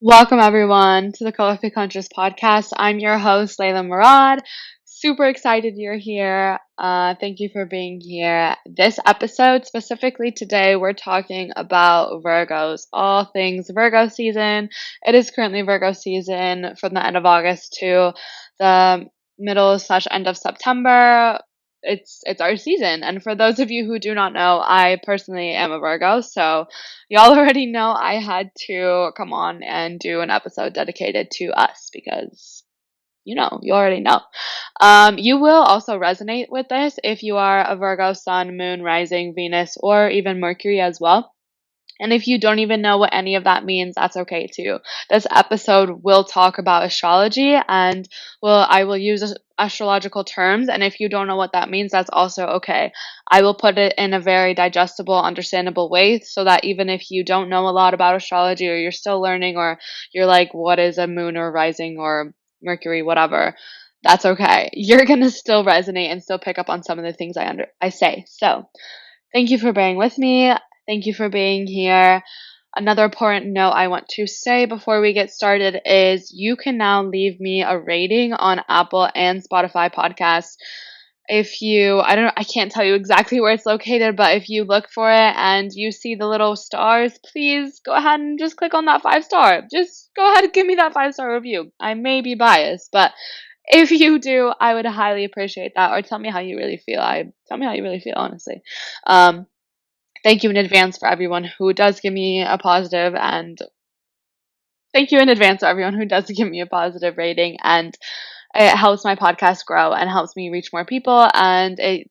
Welcome, everyone, to the Colorfully Conscious podcast. I'm your host, leylahmurad. Super excited you're here. Thank you for being here. This episode, specifically today, we're talking about Virgos, all things Virgo season. It is currently Virgo season from the end of August to the middle/end of September. It's our season. And for those of you who do not know, I personally am a Virgo, so y'all already know I had to come on and do an episode dedicated to us because, you already know. You will also resonate with this if you are a Virgo Sun, Moon, Rising, Venus, or even Mercury as well. And if you don't even know what any of that means, that's okay too. This episode will talk about astrology and I will use astrological terms. And if you don't know what that means, that's also okay. I will put it in a very digestible, understandable way so that even if you don't know a lot about astrology or you're still learning or you're like, what is a moon or rising or Mercury, whatever, that's okay. You're going to still resonate and still pick up on some of the things I say. So, thank you for bearing with me. Thank you for being here. Another important note I want to say before we get started is you can now leave me a rating on Apple and Spotify podcasts. If you, I can't tell you exactly where it's located, but if you look for it and you see the little stars, please go ahead and just click on that 5 star. Just go ahead and give me that 5 star review. I may be biased, but if you do, I would highly appreciate that. Or tell me how you really feel. Tell me how you really feel, honestly. Um, Thank you in advance for everyone who does give me a positive, and thank you in advance for everyone who does give me a positive rating. And it helps my podcast grow and helps me reach more people, and it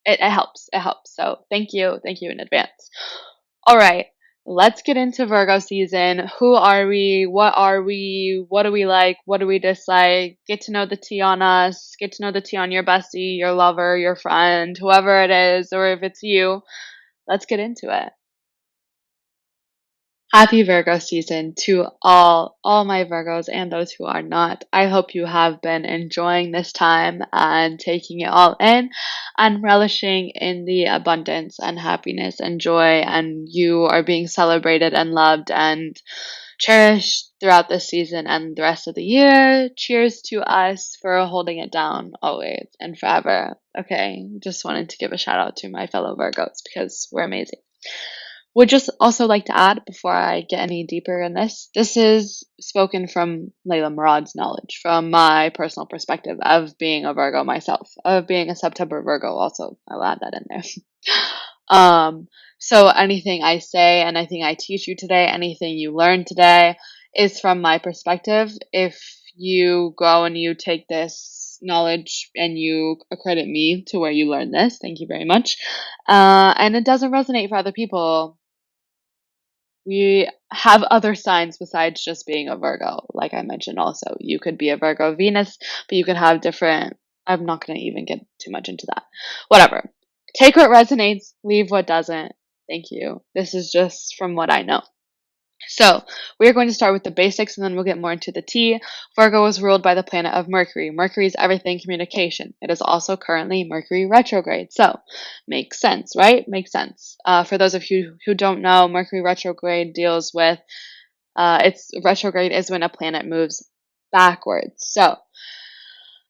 helps. It helps. So thank you in advance. All right. Let's get into Virgo season. Who are we? What are we? What do we like? What do we dislike? Get to know the tea on us. Get to know the tea on your bestie, your lover, your friend, whoever it is, or if it's you. Let's get into it. Happy Virgo season to all my Virgos and those who are not. I hope you have been enjoying this time and taking it all in and relishing in the abundance and happiness and joy, and you are being celebrated and loved and cherished throughout this season and the rest of the year. Cheers to us for holding it down always and forever. Okay, just wanted to give a shout out to my fellow Virgos because we're amazing. Would just also like to add before I get any deeper in this is spoken from leylahmurad's knowledge, from my personal perspective of being a Virgo myself, of being a September Virgo also. I'll add that in there. So anything I say, anything I teach you today, anything you learn today is from my perspective. If you go and you take this knowledge and you accredit me to where you learned this, thank you very much. And it doesn't resonate for other people, we have other signs besides just being a Virgo. Like I mentioned, also, you could be a Virgo Venus, but you could have different. I'm not going to even get too much into that. Whatever. Take what resonates, leave what doesn't. Thank you. This is just from what I know. So, we're going to start with the basics and then we'll get more into the tea. Virgo is ruled by the planet of Mercury. Mercury is everything communication. It is also currently Mercury retrograde. So, makes sense, right? Makes sense. For those of you who don't know, Mercury retrograde deals with its retrograde is when a planet moves backwards. So,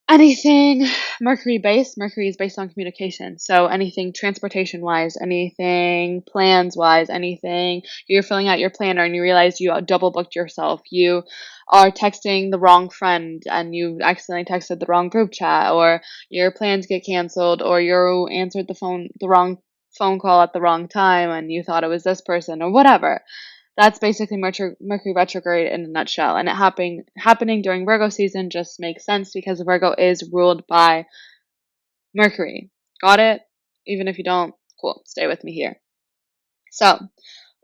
anything Mercury is based on communication. So anything transportation wise, anything plans wise, anything you're filling out your planner and you realize you double booked yourself, you are texting the wrong friend and you accidentally texted the wrong group chat, or your plans get canceled, or you answered the wrong phone call at the wrong time and you thought it was this person, or whatever. That's basically Mercury retrograde in a nutshell. And it happening during Virgo season just makes sense because Virgo is ruled by Mercury. Got it? Even if you don't, cool. Stay with me here. So,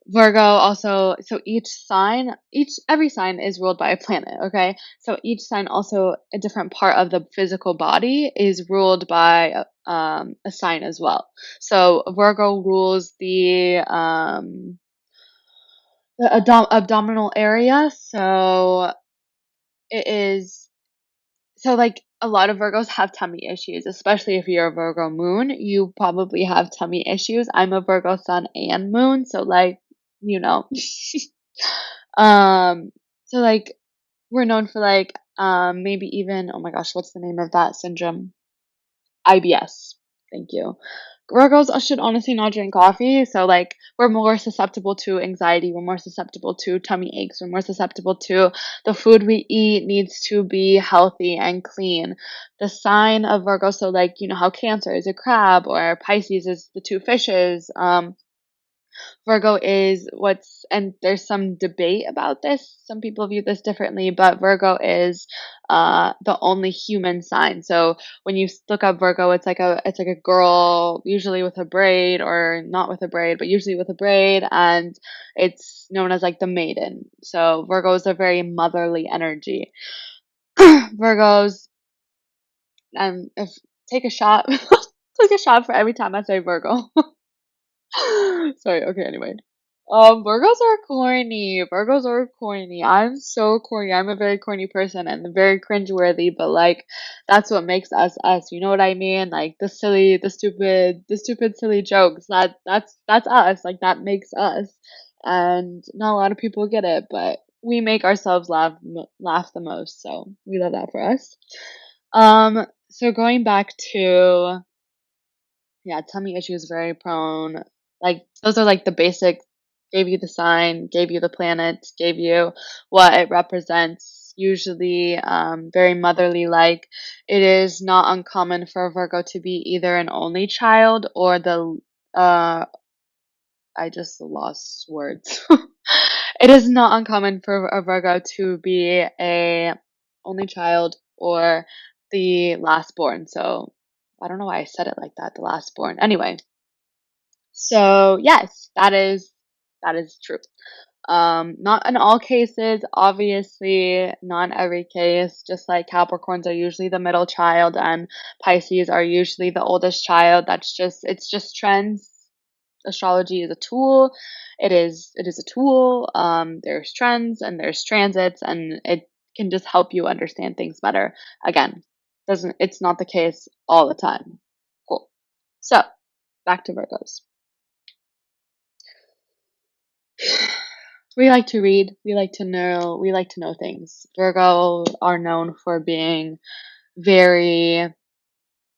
Virgo also, so every sign is ruled by a planet, okay? So each sign also, a different part of the physical body is ruled by a sign as well. So Virgo rules the abdominal area. So it is, so like a lot of Virgos have tummy issues, especially if you're a Virgo moon, you probably have tummy issues. I'm a Virgo sun and moon, so like, you know. um So like we're known for like maybe even, oh my gosh, what's the name of that syndrome? IBS. Thank you. Virgos should honestly not drink coffee. So, like, we're more susceptible to anxiety. We're more susceptible to tummy aches. We're more susceptible to the food we eat needs to be healthy and clean. The sign of Virgo, so, like, you know how Cancer is a crab or Pisces is the two fishes. Virgo is and there's some debate about this. Some people view this differently, but Virgo is the only human sign. So when you look up Virgo, it's like a girl, usually with a braid or not with a braid, but usually with a braid, and it's known as like the maiden. So Virgos are very motherly energy. Virgos, if take a shot, take a shot for every time I say Virgo. Sorry, okay, anyway. Virgos are corny. Virgos are corny. I'm so corny. I'm a very corny person and very cringeworthy, but like that's what makes us us. You know what I mean? Like the stupid silly jokes. That's us. Like that makes us. And not a lot of people get it, but we make ourselves laugh the most, so we love that for us. So going back to yeah, tummy issues very prone. Like those are like the basic gave you the sign, gave you the planet, gave you what it represents. Usually very motherly like. It is not uncommon for a Virgo to be either an only child or the I just lost words. It is not uncommon for a Virgo to be a only child or the last born. So I don't know why I said it like that, the last born. Anyway, so yes, that is true. Not in all cases, obviously, not in every case. Just like Capricorns are usually the middle child and Pisces are usually the oldest child. It's just trends. Astrology is a tool. It is a tool. There's trends and there's transits, and it can just help you understand things better. Again, doesn't it's not the case all the time. Cool. So back to Virgos. We like to read, we like to know things. Virgo are known for being very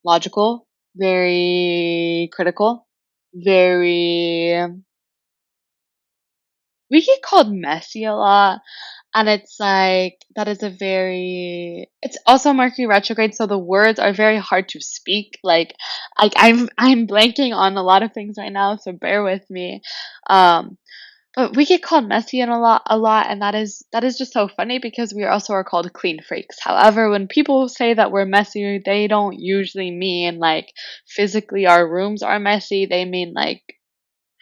logical, very critical, very we get called messy a lot. And it's like that is a very it's also Mercury retrograde, so the words are very hard to speak. I'm blanking on a lot of things right now, so bear with me. Um But we get called messy in a lot, and that is just so funny because we also are called clean freaks. However, when people say that we're messy, they don't usually mean like physically our rooms are messy. They mean like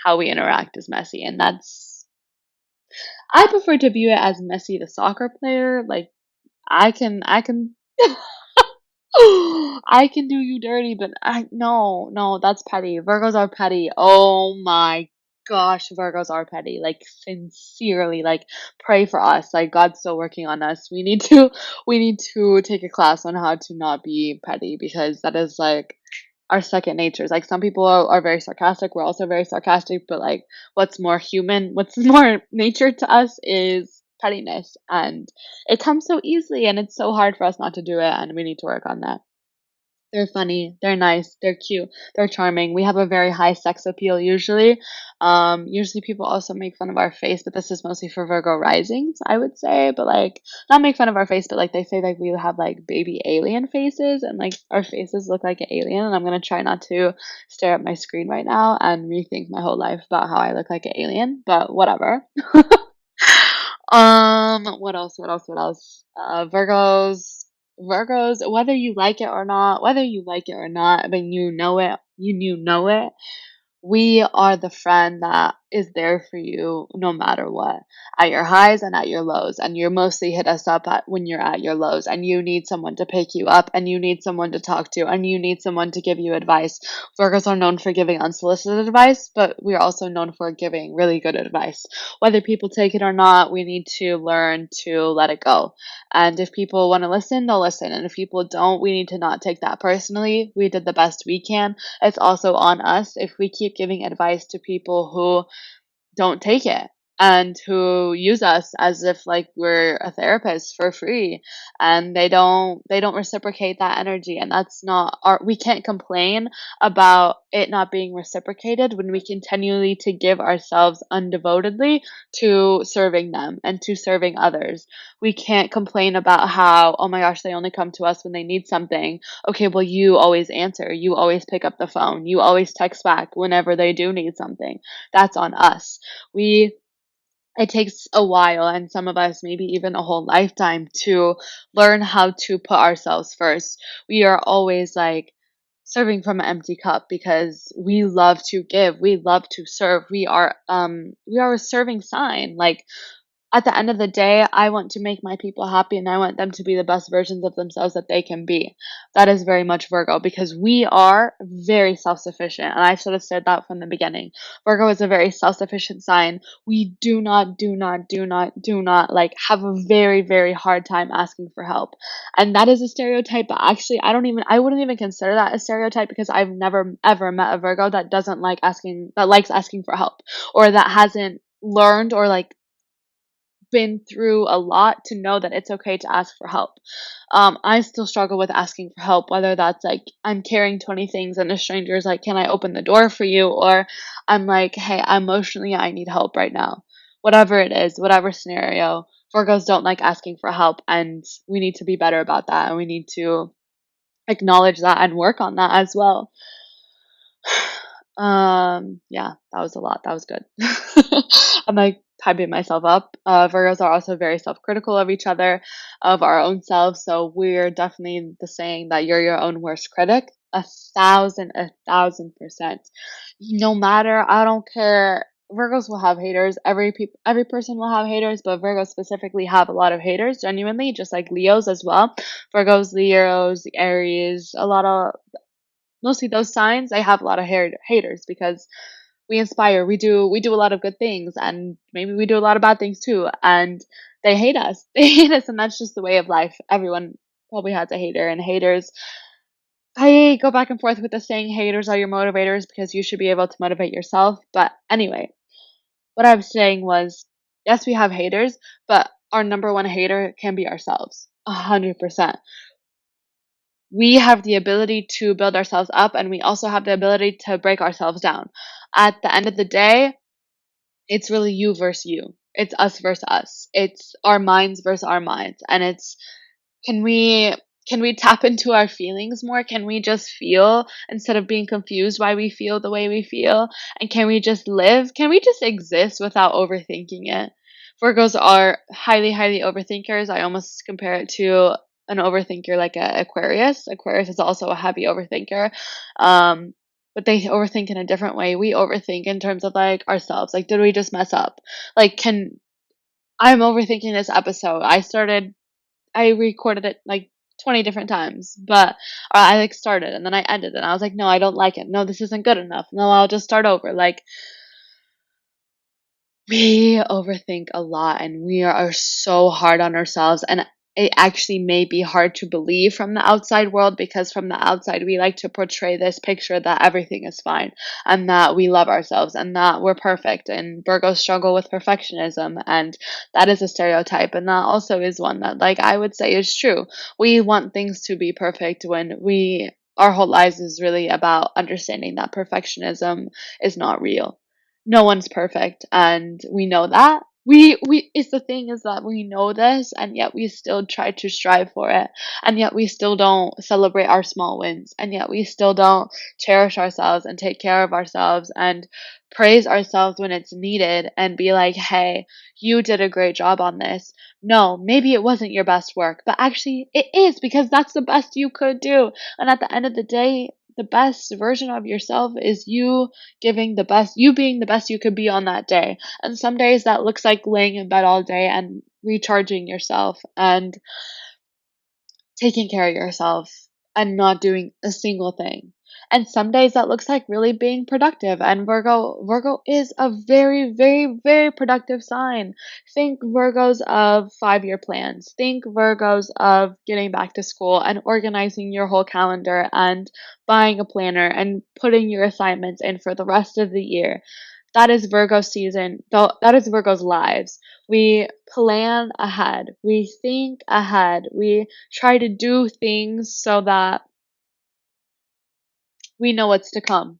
how we interact is messy, and that's I prefer to view it as messy the soccer player. Like I can I can do you dirty, but no, that's petty. Virgos are petty. Oh my gosh, Virgos are petty. Like sincerely, like pray for us. Like God's still working on us. We need to take a class on how to not be petty because that is like our second natures. Like some people are very sarcastic. We're also very sarcastic, but like what's more human, what's more nature to us is pettiness, and it comes so easily and it's so hard for us not to do it, and we need to work on that. They're funny, they're nice, they're cute, they're charming. We have a very high sex appeal usually. Usually people also make fun of our face, but this is mostly for Virgo risings, I would say. But like not make fun of our face, but like they say like we have like baby alien faces and like our faces look like an alien, and I'm gonna try not to stare at my screen right now and rethink my whole life about how I look like an alien, but whatever. What else? What else? What else? Virgos, whether you like it or not, when you know it, we are the friend that is there for you no matter what, at your highs and at your lows. And you mostly hit us up when you're at your lows and you need someone to pick you up and you need someone to talk to and you need someone to give you advice. Virgos are known for giving unsolicited advice, but we are also known for giving really good advice. Whether people take it or not, we need to learn to let it go. And if people want to listen, they'll listen. And if people don't, we need to not take that personally. We did the best we can. It's also on us if we keep giving advice to people who don't take it. and who use us as if like we're a therapist for free, and they don't reciprocate that energy. And that's not our we can't complain about it not being reciprocated when we continually to give ourselves undevotedly to serving them and to serving others. We can't complain about how, oh my gosh, they only come to us when they need something. Okay, well, you always answer, you always pick up the phone, you always text back whenever they do need something. That's on us. We It takes a while, and some of us maybe even a whole lifetime, to learn how to put ourselves first. We are always like serving from an empty cup because we love to give, we love to serve. We are a serving sign. Like, at the end of the day, I want to make my people happy, and I want them to be the best versions of themselves that they can be. That is very much Virgo, because we are very self sufficient. And I should have said that from the beginning. Virgo is a very self sufficient sign. We do not like have a very, very hard time asking for help. And that is a stereotype, but actually, I wouldn't even consider that a stereotype, because I've never ever met a Virgo that doesn't like asking, that likes asking for help, or that hasn't learned or like been through a lot to know that it's okay to ask for help. I still struggle with asking for help, whether that's like I'm carrying 20 things and a stranger is like, can I open the door for you? Or I'm like, hey, emotionally, I need help right now. Whatever it is, whatever scenario, Virgos don't like asking for help. And we need to be better about that. And we need to acknowledge that and work on that as well. Yeah, that was a lot. That was good. I'm like hyping myself up. Virgos are also very self-critical of each other, of our own selves. So we're definitely the saying that you're your own worst critic. 1,000%. No matter, I don't care. Virgos will have haters. Every person will have haters, but Virgos specifically have a lot of haters, genuinely, just like Leos as well. Virgos, Leos, Aries, a lot of mostly those signs, I have a lot of haters, because we inspire, we do a lot of good things, and maybe we do a lot of bad things too, and they hate us. They hate us, and that's just the way of life. Everyone probably has a hater, and haters, I go back and forth with the saying haters are your motivators, because you should be able to motivate yourself. But anyway, what I was saying was, yes, we have haters, but our number one hater can be ourselves. 100%. We have the ability to build ourselves up, and we also have the ability to break ourselves down. At the end of the day, it's really you versus you. It's us versus us. It's our minds versus our minds. And it's, can we can we tap into our feelings more? Can we just feel instead of being confused why we feel the way we feel? And can we just live? Can we just exist without overthinking it? Virgos are highly, highly overthinkers. I almost compare it to an overthinker like a Aquarius. Aquarius is also a heavy overthinker. Um, but they overthink in a different way. We overthink in terms of like ourselves. Like, did we just mess up? Like, I'm overthinking this episode. I recorded it like 20 different times, but I like started and then I ended and I was like, no, I don't like it. No, this isn't good enough. No, I'll just start over. Like, we overthink a lot, and we are so hard on ourselves, and it actually may be hard to believe from the outside world, because from the outside we like to portray this picture that everything is fine, and that we love ourselves, and that we're perfect, and Virgos struggle with perfectionism, and that is a stereotype, and that also is one that, like, I would say is true. We want things to be perfect when our whole lives is really about understanding that perfectionism is not real. No one's perfect, and we know that. We It's the thing is that we know this, and yet we still try to strive for it, and yet we still don't celebrate our small wins, and yet we still don't cherish ourselves and take care of ourselves and praise ourselves when it's needed, and be like, hey, you did a great job on this. No, maybe it wasn't your best work, but actually it is, because that's the best you could do. And at the end of the day, the best version of yourself is you being the best you could be on that day. And some days that looks like laying in bed all day and recharging yourself and taking care of yourself and not doing a single thing. And some days that looks like really being productive. And Virgo is a very, very, very productive sign. Think Virgos of 5-year plans. Think Virgos of getting back to school and organizing your whole calendar and buying a planner and putting your assignments in for the rest of the year. that is Virgo season. That is Virgo's lives. We plan ahead. We think ahead. We try to do things so that we know what's to come.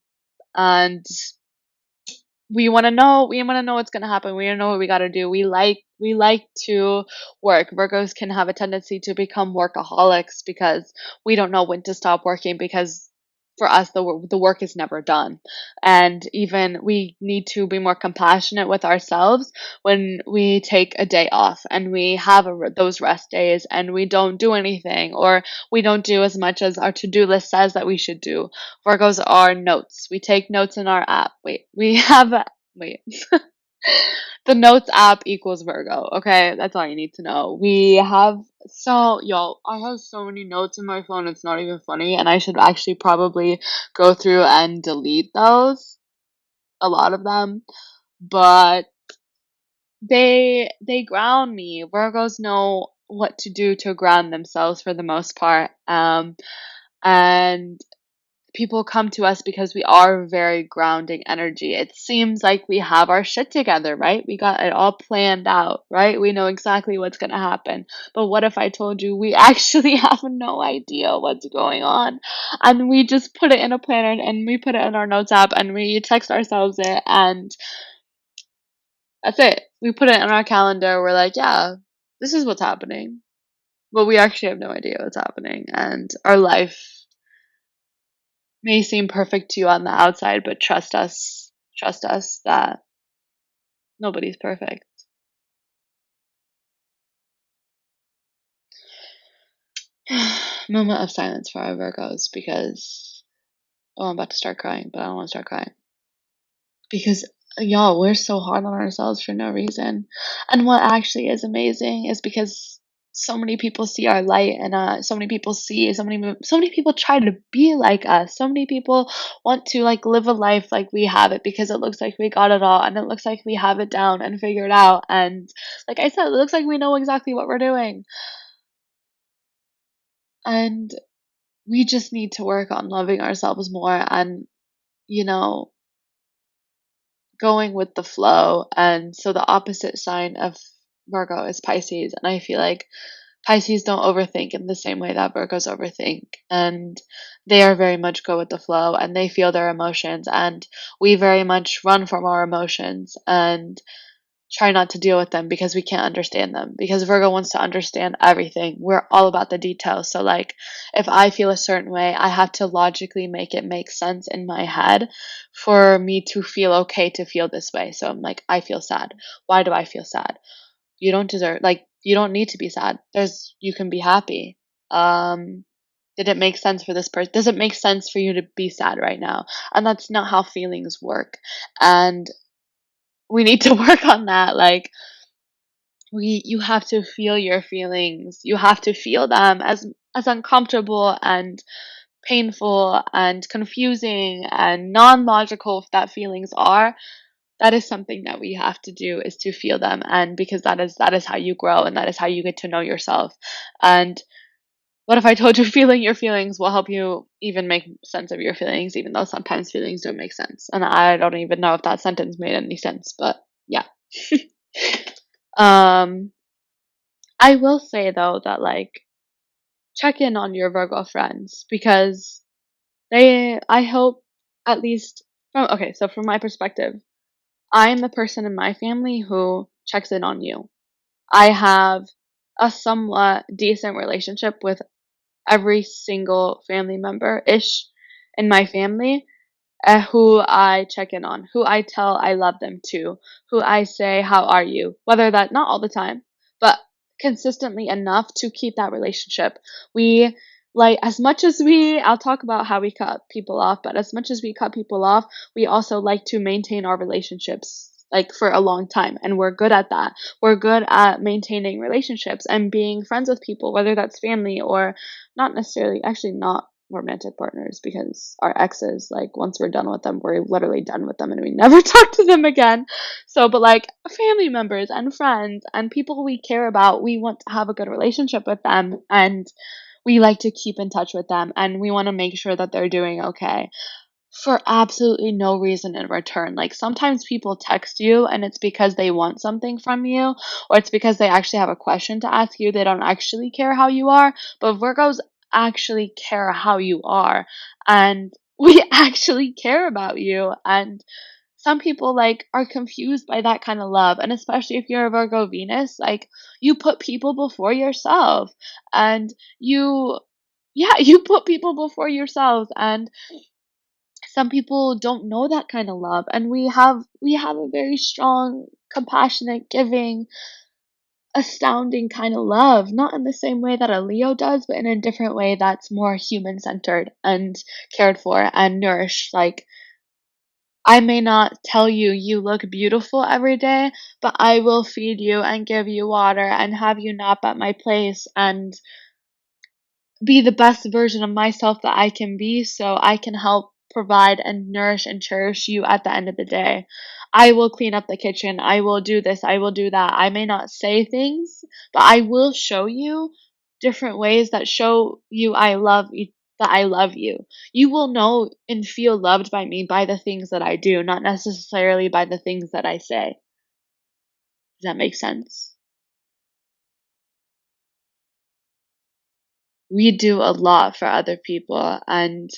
And we want to know what's going to happen. We want to know what we got to do. We like to work. Virgos can have a tendency to become workaholics because we don't know when to stop working, because for us the work is never done. And even we need to be more compassionate with ourselves when we take a day off and we have those rest days and we don't do anything, or we don't do as much as our to-do list says that we should do. Virgos are notes. We take notes in our app. Wait. The notes app equals Virgo. Okay, that's all you need to know. I have so many notes in my phone. It's not even funny, and I should actually probably go through and delete those, a lot of them. But they ground me. Virgos know what to do to ground themselves for the most part. And people come to us because we are very grounding energy. It seems like we have our shit together, right? We got it all planned out, right? We know exactly what's going to happen. But what if I told you we actually have no idea what's going on? And we just put it in a planner and we put it in our notes app and we text ourselves it, and that's it. We put it in our calendar. We're like, yeah, this is what's happening. But we actually have no idea what's happening. And our life may seem perfect to you on the outside, but trust us that nobody's perfect. Moment of silence for our Virgos, because I'm about to start crying, but I don't want to start crying. Because y'all, we're so hard on ourselves for no reason. And what actually is amazing is because so many people see our light, and so many people try to be like us. So many people want to like live a life like we have it, because it looks like we got it all and it looks like we have it down and figured out. And like I said, it looks like we know exactly what we're doing. And we just need to work on loving ourselves more, and you know, going with the flow. And so the opposite sign of Virgo is Pisces. And I feel like Pisces don't overthink in the same way that Virgos overthink. And they are very much go with the flow and they feel their emotions. And we very much run from our emotions and try not to deal with them because we can't understand them. Because Virgo wants to understand everything. We're all about the details. So, like, if I feel a certain way, I have to logically make it make sense in my head for me to feel okay to feel this way. So, I'm like, I feel sad. Why do I feel sad? You don't deserve, like, you don't need to be sad. You can be happy. Did it make sense for this person? Does it make sense for you to be sad right now? And that's not how feelings work. And we need to work on that. Like, you have to feel your feelings. You have to feel them as uncomfortable and painful and confusing and non-logical that feelings are. That is something that we have to do, is to feel them. And because that is how you grow, and that is how you get to know yourself. And what if I told you feeling your feelings will help you even make sense of your feelings, even though sometimes feelings don't make sense. And I don't even know if that sentence made any sense, but yeah. um I will say though that, like, check in on your Virgo friends, because I hope, at least from my perspective, I am the person in my family who checks in on you. I have a somewhat decent relationship with every single family member ish in my family, who I check in on, who I tell I love them to, who I say, how are you? Whether that, not all the time, but consistently enough to keep that relationship. We, like, as much as I'll talk about how we cut people off, but as much as we cut people off, we also like to maintain our relationships, like, for a long time. And we're good at that. We're good at maintaining relationships and being friends with people, whether that's family or not necessarily, actually not romantic partners, because our exes, like, once we're done with them, we're literally done with them and we never talk to them again. So, but like family members and friends and people we care about, we want to have a good relationship with them, and we like to keep in touch with them, and we want to make sure that they're doing okay. for absolutely no reason in return. Like sometimes people text you and it's because they want something from you, or it's because they actually have a question to ask you. They don't actually care how you are, but Virgos actually care how you are. And we actually care about you. And some people like are confused by that kind of love. And especially if you're a Virgo Venus, like you put people before yourself. And you yeah, you put people before yourselves. And some people don't know that kind of love, and we have a very strong, compassionate, giving, astounding kind of love, not in the same way that a Leo does, but in a different way that's more human centered and cared for and nourished. Like I may not tell you you look beautiful every day, but I will feed you and give you water and have you nap at my place and be the best version of myself that I can be so I can help provide and nourish and cherish you at the end of the day. I will clean up the kitchen. I will do this. I will do that. I may not say things, but I will show you different ways that show you that I love you. You will know and feel loved by me by the things that I do, not necessarily by the things that I say. Does that make sense? We do a lot for other people, and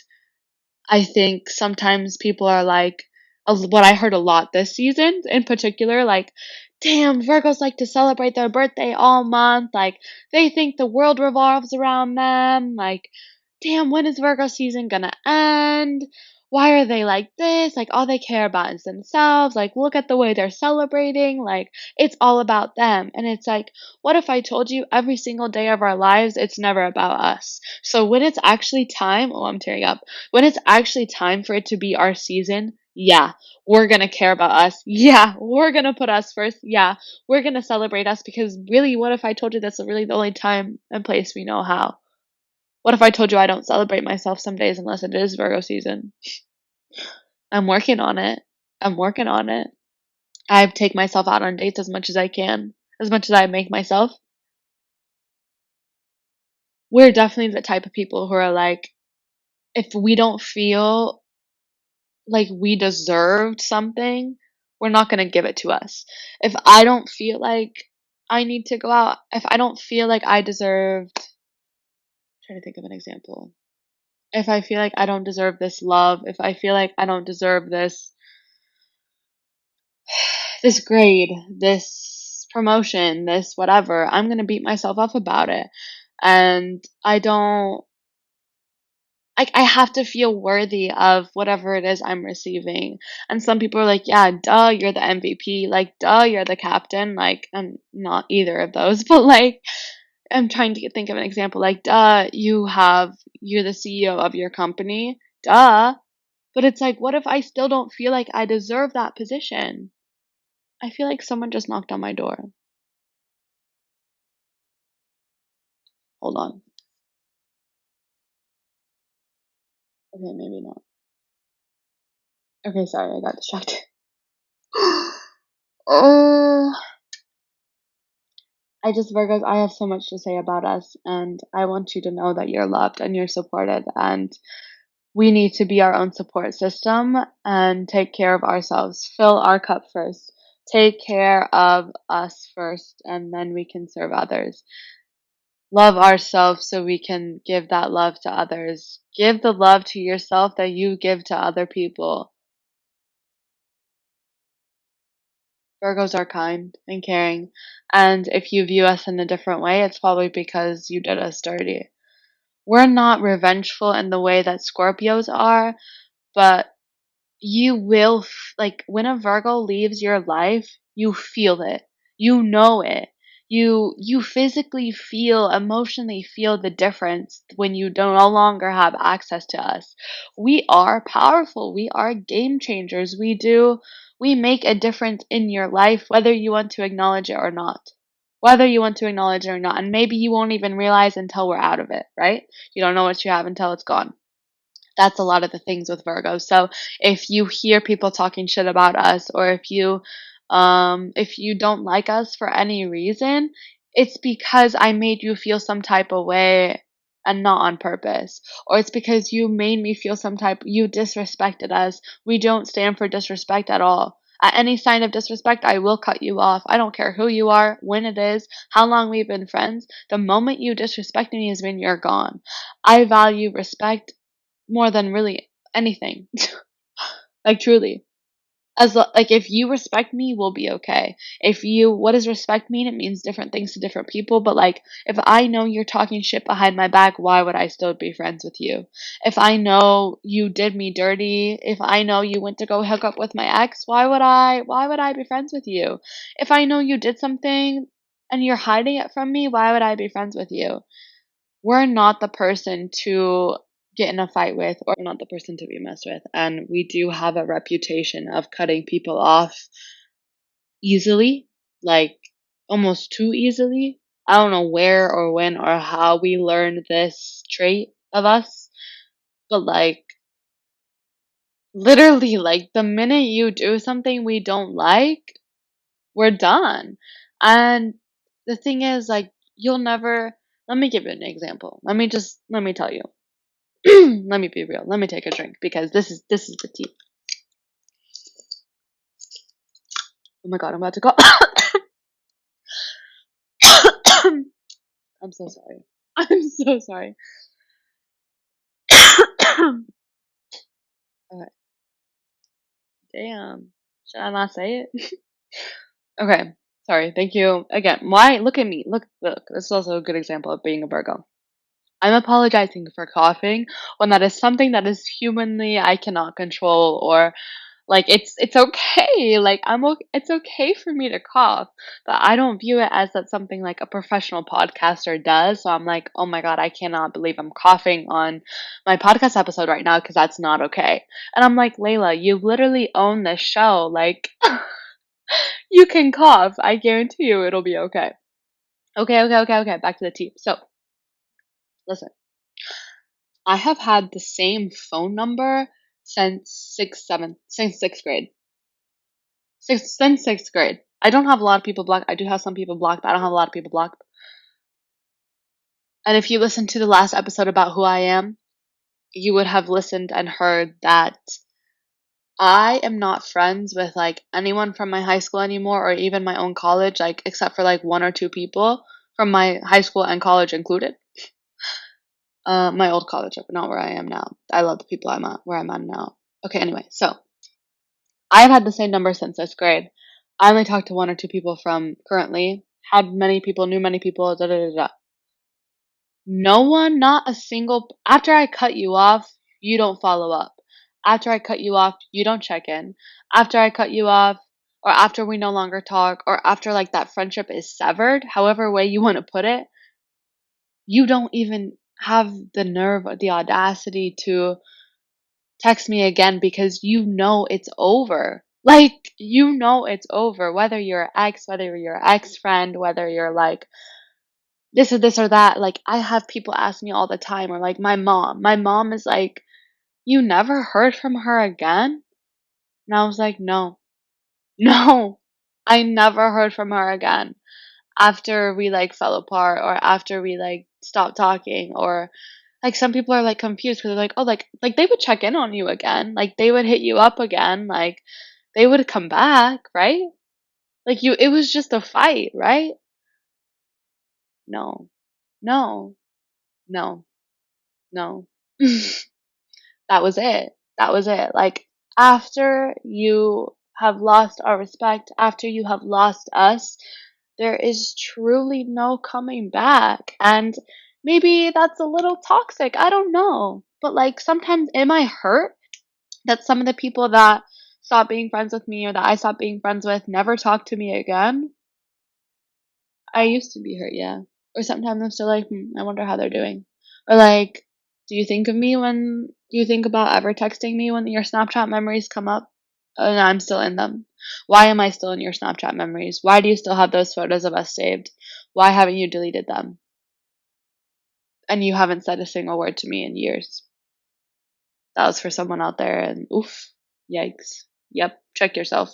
I think sometimes people are like, what I heard a lot this season in particular, like, damn, Virgos like to celebrate their birthday all month. Like, they think the world revolves around them. Like, damn, when is Virgo season gonna end? Why are they like this? Like, all they care about is themselves. Like, look at the way they're celebrating. Like, it's all about them. And it's like, what if I told you every single day of our lives, it's never about us? So when it's actually time, oh, I'm tearing up. When it's actually time for it to be our season, yeah, we're gonna care about us. Yeah, we're gonna put us first. Yeah, we're gonna celebrate us because really, what if I told you that's really the only time and place we know how? What if I told you I don't celebrate myself some days unless it is Virgo season? I'm working on it. I'm working on it. I take myself out on dates as much as I can, as much as I make myself. We're definitely the type of people who are like, if we don't feel like we deserved something, we're not going to give it to us. If I don't feel like I need to go out, if I don't feel like I deserved, I'm trying to think of an example. If I feel like I don't deserve this love, if I feel like I don't deserve this grade, this promotion, this whatever, I'm going to beat myself up about it. And I have to feel worthy of whatever it is I'm receiving. And some people are like, yeah, duh, you're the MVP. Like, duh, you're the captain. Like, I'm not either of those, but like, I'm trying to think of an example. Like, duh, you're the CEO of your company. Duh. But it's like, what if I still don't feel like I deserve that position? I feel like someone just knocked on my door. Hold on. Okay, maybe not. Okay, sorry, I got distracted. uh, Virgos, I have so much to say about us, and I want you to know that you're loved and you're supported, and we need to be our own support system and take care of ourselves. Fill our cup first. Take care of us first, and then we can serve others. Love ourselves so we can give that love to others. Give the love to yourself that you give to other people. Virgos are kind and caring, and if you view us in a different way, it's probably because you did us dirty. We're not revengeful in the way that Scorpios are, but you will like when a Virgo leaves your life, you feel it. You know it. You physically feel, emotionally feel the difference when you don't no longer have access to us. We are powerful. We are game changers. We make a difference in your life whether you want to acknowledge it or not. Whether you want to acknowledge it or not. And maybe you won't even realize until we're out of it, right? You don't know what you have until it's gone. That's a lot of the things with Virgo. So if you hear people talking shit about us, or if you don't like us for any reason, it's because I made you feel some type of way and not on purpose. Or it's because you made me feel you disrespected us. We don't stand for disrespect at all. At any sign of disrespect, I will cut you off. I don't care who you are, when it is, how long we've been friends. The moment you disrespect me is when you're gone. I value respect more than really anything. Like, truly. Like, if you respect me, we'll be okay. What does respect mean? It means different things to different people, but like, if I know you're talking shit behind my back, why would I still be friends with you? If I know you did me dirty, if I know you went to go hook up with my ex, why would I be friends with you? If I know you did something and you're hiding it from me, why would I be friends with you? We're not the person to get in a fight with, or not the person to be messed with. And we do have a reputation of cutting people off easily, like almost too easily. I don't know where or when or how we learned this trait of us, but like, literally, like, the minute you do something we don't like, we're done. And the thing is, like, you'll never, let me give you an example. Let me tell you. Let me be real. Let me take a drink because this is the tea. Oh my god, I'm about to go. I'm so sorry. I'm so sorry. Okay. Damn. Should I not say it? Okay. Sorry. Thank you again. Why? Look at me. Look. This is also a good example of being a Virgo. I'm apologizing for coughing when that is something that is humanly I cannot control, or like, it's okay. Like, it's okay for me to cough, but I don't view it as that something like a professional podcaster does. So I'm like, oh my god, I cannot believe I'm coughing on my podcast episode right now because that's not okay. And I'm like, Layla, you literally own this show. Like, you can cough. I guarantee you it'll be okay. Okay. Back to the tea. So listen, I have had the same phone number since sixth grade. Since sixth grade. I don't have a lot of people blocked. I do have some people blocked, but I don't have a lot of people blocked. And if you listen to the last episode about who I am, you would have listened and heard that I am not friends with like anyone from my high school anymore, or even my own college, like except for like one or two people from my high school and college included. My old college, but not where I am now. I love the people where I'm at now. Okay, anyway, so I've had the same number since sixth grade. I only talked to one or two people from currently, had many people, knew many people, da da da da. No one, not a single. After I cut you off, you don't follow up. After I cut you off, you don't check in. After I cut you off, or after we no longer talk, or after like that friendship is severed, however way you want to put it, you don't even have the nerve or the audacity to text me again because you know it's over. Like, you know it's over. Whether you're ex, whether you're ex friend, whether you're like this or this or that. Like, I have people ask me all the time, or like my mom. My mom is like, you never heard from her again? And I was like, no, no, I never heard from her again after we like fell apart, or after we like stopped talking, or like some people are like confused because they're like, oh, like they would check in on you again, like they would hit you up again, like they would come back, right? Like, it was just a fight, right? No, no, no, no. That was it. That was it. Like, after you have lost our respect, after you have lost us, there is truly no coming back. And maybe that's a little toxic. I don't know. But like, sometimes am I hurt that some of the people that stopped being friends with me, or that I stopped being friends with, never talk to me again? I used to be hurt, yeah. Or sometimes I'm still like, I wonder how they're doing. Or like, do you think about ever texting me when your Snapchat memories come up? And I'm still in them. Why am I still in your Snapchat memories? Why do you still have those photos of us saved? Why haven't you deleted them? And you haven't said a single word to me in years. That was for someone out there, and oof, yikes. Yep, check yourself.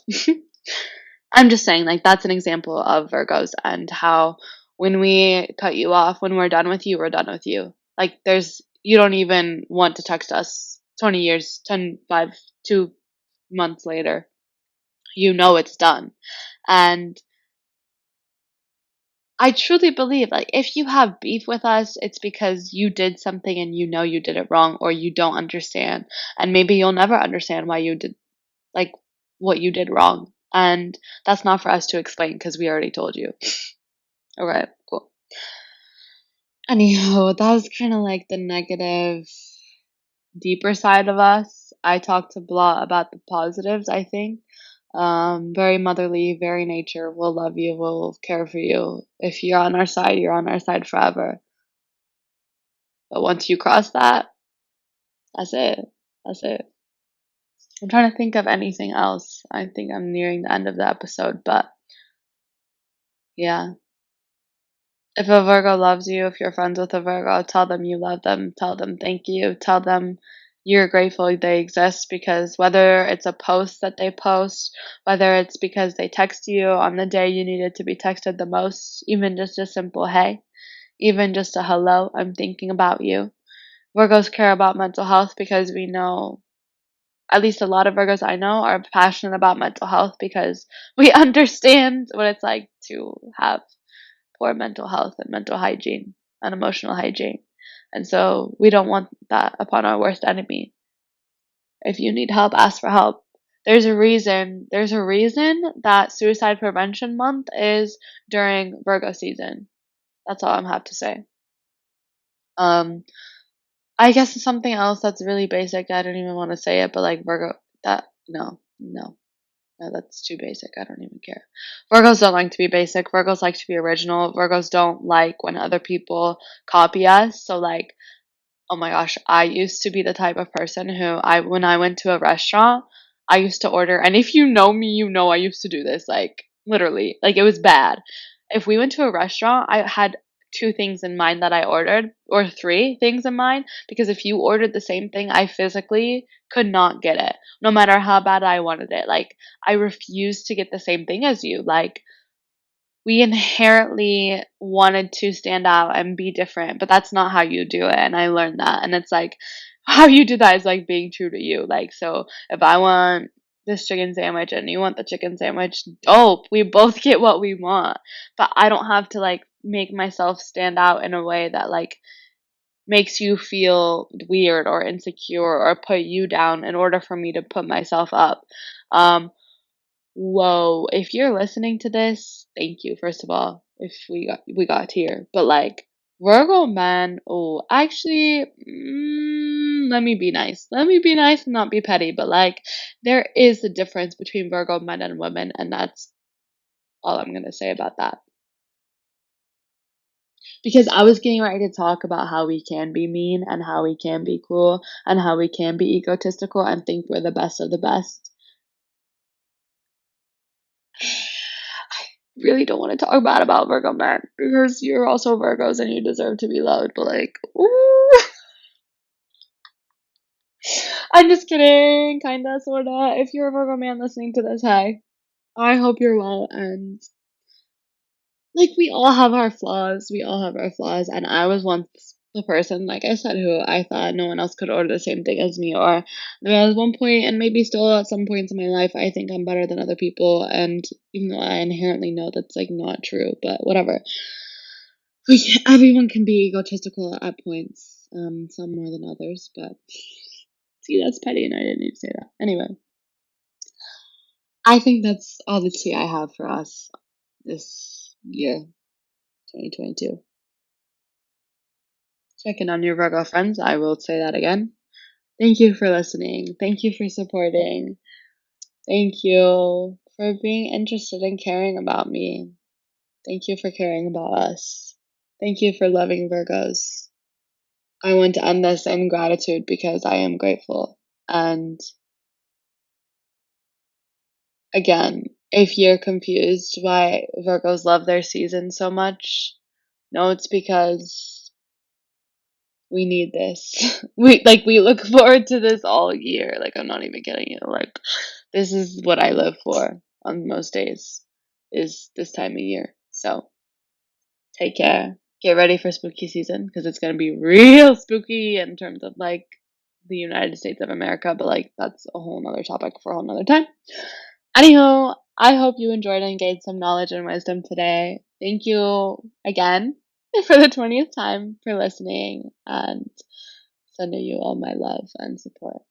I'm just saying, like, that's an example of Virgos, and how when we cut you off, when we're done with you, we're done with you. Like you don't even want to text us 20 years, 2 months later. You know it's done. And I truly believe, like, if you have beef with us, it's because you did something and you know you did it wrong, or you don't understand. And maybe you'll never understand why you did, like, what you did wrong. And that's not for us to explain because we already told you. Okay, cool. Anyhow, that was kind of like the negative, deeper side of us. I talked a lot about the positives, I think. Very motherly, very nature. We'll love you. We'll care for you. If you're on our side, you're on our side forever. But once you cross that, that's it. That's it. I'm trying to think of anything else. I think I'm nearing the end of the episode, but yeah. If a Virgo loves you, if you're friends with a Virgo, tell them you love them. Tell them thank you. Tell them you're grateful they exist, because whether it's a post that they post, whether it's because they text you on the day you needed to be texted the most, even just a simple hey, even just a hello, I'm thinking about you. Virgos care about mental health because we know, at least a lot of Virgos I know are passionate about mental health because we understand what it's like to have poor mental health and mental hygiene and emotional hygiene. And so we don't want that upon our worst enemy. If you need help, ask for help. There's a reason. There's a reason that Suicide Prevention Month is during Virgo season. That's all I have to say. Um, I guess it's something else that's really basic. I don't even want to say it, but like Virgo, that no, that's too basic. I don't even care. Virgos don't like to be basic. Virgos like to be original. Virgos don't like when other people copy us. So like, oh my gosh, I used to be the type of person who when I went to a restaurant, I used to order, and if you know me, you know I used to do this, like literally, like it was bad. If we went to a restaurant, I had two things in mind that I ordered, or three things in mind, because if you ordered the same thing, I physically could not get it, no matter how bad I wanted it. Like I refused to get the same thing as you. Like we inherently wanted to stand out and be different, but that's not how you do it. And I learned that. And it's like, how you do that is like being true to you. Like, so if I want this chicken sandwich and you want the chicken sandwich, dope. We both get what we want. But I don't have to like make myself stand out in a way that like makes you feel weird or insecure or put you down in order for me to put myself up. Um, Whoa, if you're listening to this, thank you, first of all, if we got here. But like Virgo man, oh, actually, let me be nice. Let me be nice and not be petty, but like there is a difference between Virgo men and women, and that's all I'm gonna say about that. Because I was getting ready to talk about how we can be mean and how we can be cruel and how we can be egotistical and think we're the best of the best. Really don't want to talk bad about Virgo men because you're also Virgos and you deserve to be loved. But like, ooh, I'm just kidding, kinda, sorta. If you're a Virgo man listening to this, hey, I hope you're well. And like, we all have our flaws. We all have our flaws. And I was once the person, like I said, who I thought no one else could order the same thing as me. Or there was one point, and maybe still at some points in my life, I think I'm better than other people. And even though I inherently know that's like not true, but whatever. Everyone can be egotistical at points, some more than others, but see, that's petty, and I didn't need to say that. Anyway, I think that's all the tea I have for us this year, 2022. Check in on your Virgo friends. I will say that again. Thank you for listening. Thank you for supporting. Thank you for being interested and caring about me. Thank you for caring about us. Thank you for loving Virgos. I want to end this in gratitude because I am grateful. And again, if you're confused why Virgos love their season so much, no, it's because we need this. We look forward to this all year. Like I'm not even kidding you. Like this is what I live for on most days is this time of year. So take care. get ready for spooky season because it's gonna be real spooky in terms of like the United States of America, but like that's a whole nother topic for a whole nother time. Anyhow, I hope you enjoyed and gained some knowledge and wisdom today. Thank you again for the 20th time for listening and sending you all my love and support.